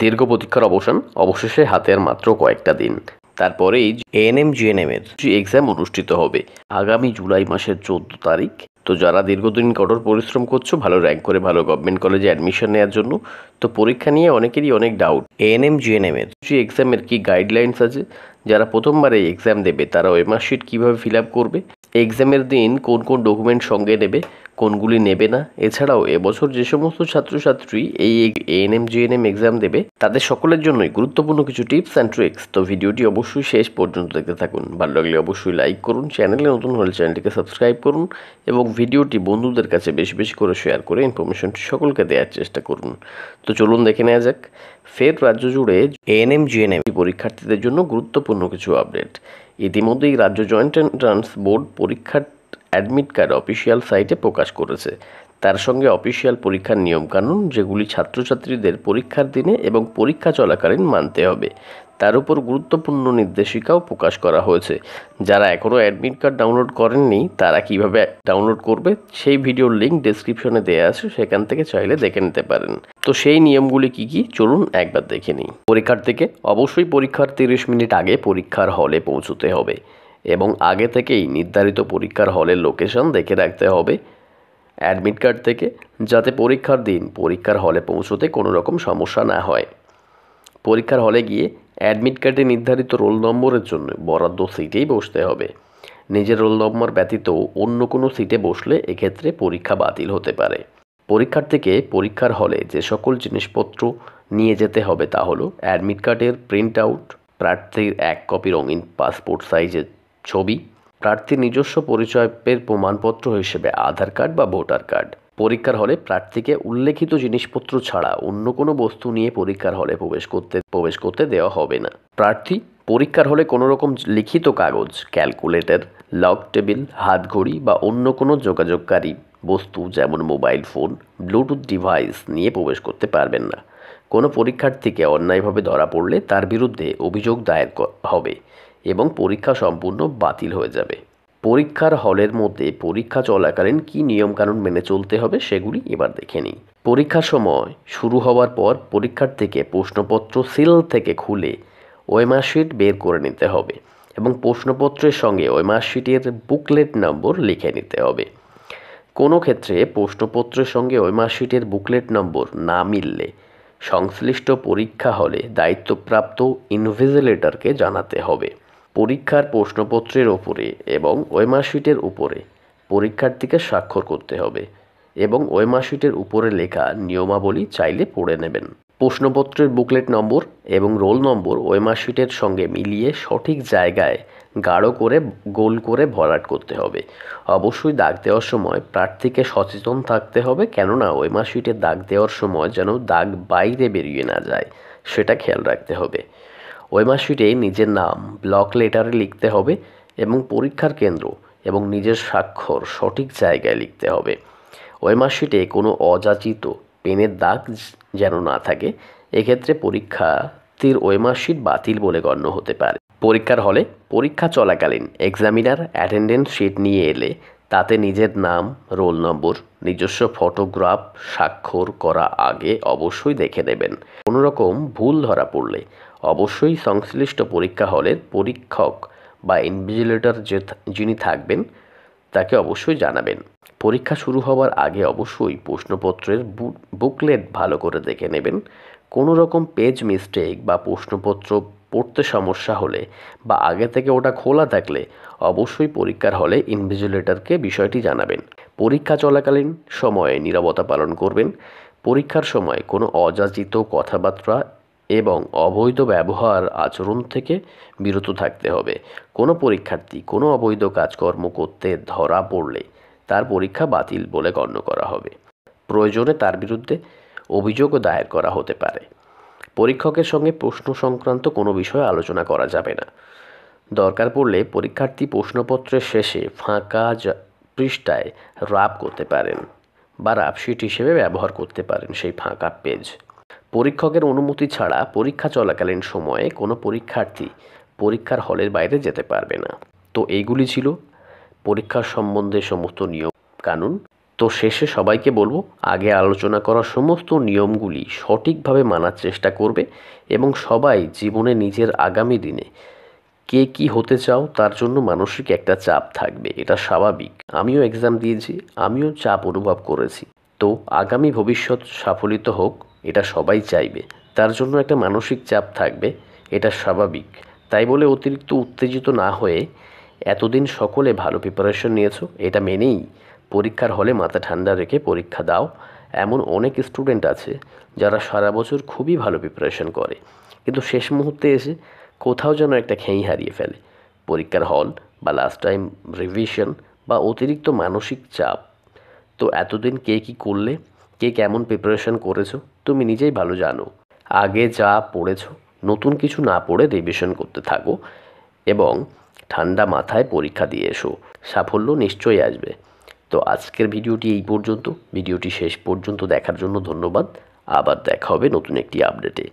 দীর্ঘ প্রতীক্ষার অবসান, অবশেষে হাতে আর মাত্র কয়েকটা দিন। তারপরেই এএনএম জিএনএমের এক্সাম অনুষ্ঠিত হবে আগামী জুলাই মাসের 14 তারিখ। তো যারা দীর্ঘদিন কঠোর পরিশ্রম করছো ভালো র্যাঙ্ক করে ভালো গভর্নমেন্ট কলেজে অ্যাডমিশন নেওয়ার জন্য, তো পরীক্ষা নিয়ে অনেকেরই অনেক ডাউট। এএনএম জিএনএমের এক্সামের কি গাইডলাইন্স আছে, যারা প্রথমবার এই এক্সাম দেবে তারা ওএমআর শিট কীভাবে ফিল আপ করবে, এক্সামের দিন কোন কোন ডকুমেন্ট সঙ্গে নেবে, কোনগুলি নেবে না, এছাড়াও এবছর যে সমস্ত ছাত্রছাত্রী এই এএনএম জিএনএম এক্সাম দেবে তাদের সকলের জন্যই গুরুত্বপূর্ণ কিছু টিপস অ্যান্ড ট্রিক্স। তো ভিডিওটি অবশ্যই শেষ পর্যন্ত দেখতে থাকুন। ভালো লাগলে অবশ্যই লাইক করুন, চ্যানেলে নতুন হলে চ্যানেলটিকে সাবস্ক্রাইব করুন এবং ভিডিওটি বন্ধুদের কাছে বেশি বেশি করে শেয়ার করে ইনফরমেশনটি সকলকে দেওয়ার চেষ্টা করুন। তো চলুন দেখে নেওয়া যাক ফের রাজ্য জুড়ে এএনএম জিএনএম পরীক্ষার্থীদের জন্য গুরুত্বপূর্ণ কিছু আপডেট। ইতিমধ্যেই রাজ্য জয়েন্ট এন্ট্রান্স বোর্ড পরীক্ষার অ্যাডমিট কার্ড অফিসিয়াল সাইটে প্রকাশ করেছে। তার সঙ্গে অফিসিয়াল পরীক্ষার নিয়মকানুন যেগুলি ছাত্রছাত্রীদের পরীক্ষার দিনে এবং পরীক্ষা চলাকালীন মানতে হবে, তার উপর গুরুত্বপূর্ণ নির্দেশিকাও প্রকাশ করা হয়েছে। যারা এখনও অ্যাডমিট কার্ড ডাউনলোড করেননি তারা কিভাবে ডাউনলোড করবে সেই ভিডিওর লিঙ্ক ডেসক্রিপশনে দেওয়া আছে, সেখান থেকে চাইলে দেখে নিতে পারেন। তো সেই নিয়মগুলি কি কি চলুন একবার দেখে নিই। পরীক্ষার থেকে অবশ্যই পরীক্ষার 30 মিনিট আগে পরীক্ষার হলে পৌঁছতে হবে এবং আগে থেকেই নির্ধারিত পরীক্ষার হলের লোকেশন দেখে রাখতে হবে অ্যাডমিট কার্ড থেকে, যাতে পরীক্ষার দিন পরীক্ষার হলে পৌঁছতে কোনো রকম সমস্যা না হয়। পরীক্ষার হলে গিয়ে অ্যাডমিট কার্ডে নির্ধারিত রোল নম্বরের জন্য বরাদ্দ সিটেই বসতে হবে। নিজের রোল নম্বর ব্যতীত অন্য কোনো সিটে বসলে এক্ষেত্রে পরীক্ষা বাতিল হতে পারে। পরীক্ষার্থীকে পরীক্ষার হলে যে সকল জিনিসপত্র নিয়ে যেতে হবে তা হলো অ্যাডমিট কার্ডের প্রিন্ট আউট, প্রার্থীর 1 কপি রঙিন পাসপোর্ট সাইজের ছবি, প্রার্থীর নিজস্ব পরিচয়ের প্রমাণপত্র হিসেবে আধার কার্ড বা ভোটার কার্ড। পরীক্ষার হলে প্রার্থীকে উল্লেখিত জিনিসপত্র ছাড়া অন্য কোনো বস্তু নিয়ে পরীক্ষার হলে প্রবেশ করতে দেওয়া হবে না। প্রার্থী পরীক্ষার হলে কোনো রকম লিখিত কাগজ, ক্যালকুলেটর, লক টেবিল, হাতঘড়ি বা অন্য কোনো যোগাযোগকারী বস্তু যেমন মোবাইল ফোন, ব্লুটুথ ডিভাইস নিয়ে প্রবেশ করতে পারবেন না। কোনো পরীক্ষার্থীকে অন্যায়ভাবে ধরা পড়লে তার বিরুদ্ধে অভিযোগ দায়ের হবে এবং পরীক্ষা সম্পূর্ণ বাতিল হয়ে যাবে। পরীক্ষার হলের মধ্যে পরীক্ষা চলাকালীন কী নিয়মকানুন মেনে চলতে হবে সেগুলি এবার দেখে নিই। পরীক্ষার সময় শুরু হওয়ার পর পরীক্ষার্থীকে প্রশ্নপত্র সিল থেকে খুলে ওএমআর শিট বের করে নিতে হবে এবং প্রশ্নপত্রের সঙ্গে ওএমআর শিটের বুকলেট নম্বর লিখে নিতে হবে। কোনো ক্ষেত্রে প্রশ্নপত্রের সঙ্গে ওএমআর শিটের বুকলেট নম্বর না মিললে সংশ্লিষ্ট পরীক্ষা হলে দায়িত্বপ্রাপ্ত ইনভিজিলেটরকে জানাতে হবে। পরীক্ষার প্রশ্নপত্রের ওপরে এবং ওএমআর শিটের উপরে পরীক্ষার্থীকে স্বাক্ষর করতে হবে এবং ওএমআর শিটের উপরে লেখা নিয়মাবলী চাইলে পড়ে নেবেন। প্রশ্নপত্রের বুকলেট নম্বর এবং রোল নম্বর ওএমআর শিটের সঙ্গে মিলিয়ে সঠিক জায়গায় গাঢ় করে গোল করে ভরাট করতে হবে। অবশ্যই দাগ দেওয়ার সময় প্রার্থীকে সচেতন থাকতে হবে, কেননা ওএমআর শিটে দাগ দেওয়ার সময় যেন দাগ বাইরে বেরিয়ে না যায় সেটা খেয়াল রাখতে হবে। ওএমআর শিটে নিজের নাম ব্লক লেটারে লিখতে হবে এবং পরীক্ষার কেন্দ্র এবং নিজের স্বাক্ষর সঠিক জায়গায় লিখতে হবে। ওএমআর শিটে কোনো অযাচিত পেনের দাগ যেন না থাকে, এক্ষেত্রে পরীক্ষার্থীর ওএমআর শিট বাতিল বলে গণ্য হতে পারে। পরীক্ষার হলে পরীক্ষা চলাকালীন এক্সামিনার অ্যাটেন্ডেন্স শিট নিয়ে এলে তাতে নিজের নাম, রোল নম্বর, নিজস্ব ফটোগ্রাফ স্বাক্ষর করা আগে অবশ্যই দেখে নেবেন। কোনো রকম ভুল ধরা পড়লে অবশ্যই সংশ্লিষ্ট পরীক্ষা হলের পরীক্ষক বা ইনভিজিলেটর যিনি থাকবেন তাকে অবশ্যই জানাবেন। পরীক্ষা শুরু হওয়ার আগে অবশ্যই প্রশ্নপত্রের বুকলেট ভালো করে দেখে নেবেন। কোনো রকম পেজ মিস্টেক বা প্রশ্নপত্র পড়তে সমস্যা হলে বা আগে থেকে ওটা খোলা থাকলে অবশ্যই পরীক্ষার হলে ইনভিজিলেটরকে বিষয়টি জানাবেন। পরীক্ষা চলাকালীন সময়ে নীরবতা পালন করবেন। পরীক্ষার সময় কোনো অযাচিত কথাবার্তা এবং অবৈধ ব্যবহার আচরণ থেকে বিরত থাকতে হবে। কোনো পরীক্ষার্থী কোনো অবৈধ কাজকর্ম করতে ধরা পড়লে তার পরীক্ষা বাতিল বলে গণ্য করা হবে। প্রয়োজনে তার বিরুদ্ধে অভিযোগও দায়ের করা হতে পারে। পরীক্ষকের সঙ্গে প্রশ্ন সংক্রান্ত কোনো বিষয় আলোচনা করা যাবে না। দরকার পড়লে পরীক্ষার্থী প্রশ্নপত্রের শেষে ফাঁকা পৃষ্ঠায় রাব করতে পারেন বা রাবশিট হিসেবে ব্যবহার করতে পারেন সেই ফাঁকা পেজ। পরীক্ষকের অনুমতি ছাড়া পরীক্ষা চলাকালীন সময়ে কোনো পরীক্ষার্থী পরীক্ষার হলের বাইরে যেতে পারবে না। তো এইগুলি ছিল পরীক্ষার সম্বন্ধে সমস্ত নিয়ম কানুন। তো শেষে সবাইকে বলবো, আগে আলোচনা করা সমস্ত নিয়মগুলি সঠিকভাবে মানার চেষ্টা করবে এবং সবাই জীবনে নিজের আগামী দিনে কে কী হতে চাও তার জন্য মানসিক একটা চাপ থাকবে, এটা স্বাভাবিক। আমিও এক্সাম দিয়েছি, আমিও চাপ অনুভব করেছি। তো আগামী ভবিষ্যৎ সাফলিত হোক, এটা সবাই চাইবে, তার জন্য একটা মানসিক চাপ থাকবে, এটা স্বাভাবিক। তাই বলে অতিরিক্ত উত্তেজিত না হয়ে এতদিন সকলে ভালো প্রিপারেশন নিয়েছো এটা মেনেই পরীক্ষার হলে মাথা ঠান্ডা রেখে পরীক্ষা দাও। এমন অনেক স্টুডেন্ট আছে যারা সারা বছর খুবই ভালো প্রিপারেশন করে, কিন্তু শেষ মুহূর্তে এসে কোথাও যেন একটা খেই হারিয়ে ফেলে। পরীক্ষার হল বা লাস্ট টাইম রিভিশন বা অতিরিক্ত মানসিক চাপ। তো এতদিন কে কী করলে, কে কেমন প্রিপারেশন করেছো তুমি নিজেই ভালো জানো। আগে যা পড়েছো নতুন কিছু না পড়ে রিভিশন করতে থাকো এবং ঠান্ডা মাথায় পরীক্ষা দিয়ে এসো, সাফল্য নিশ্চয়ই আসবে। তো আজকের ভিডিওটি এই পর্যন্ত। ভিডিওটি শেষ পর্যন্ত দেখার জন্য ধন্যবাদ। আবার দেখা হবে নতুন একটি আপডেটে।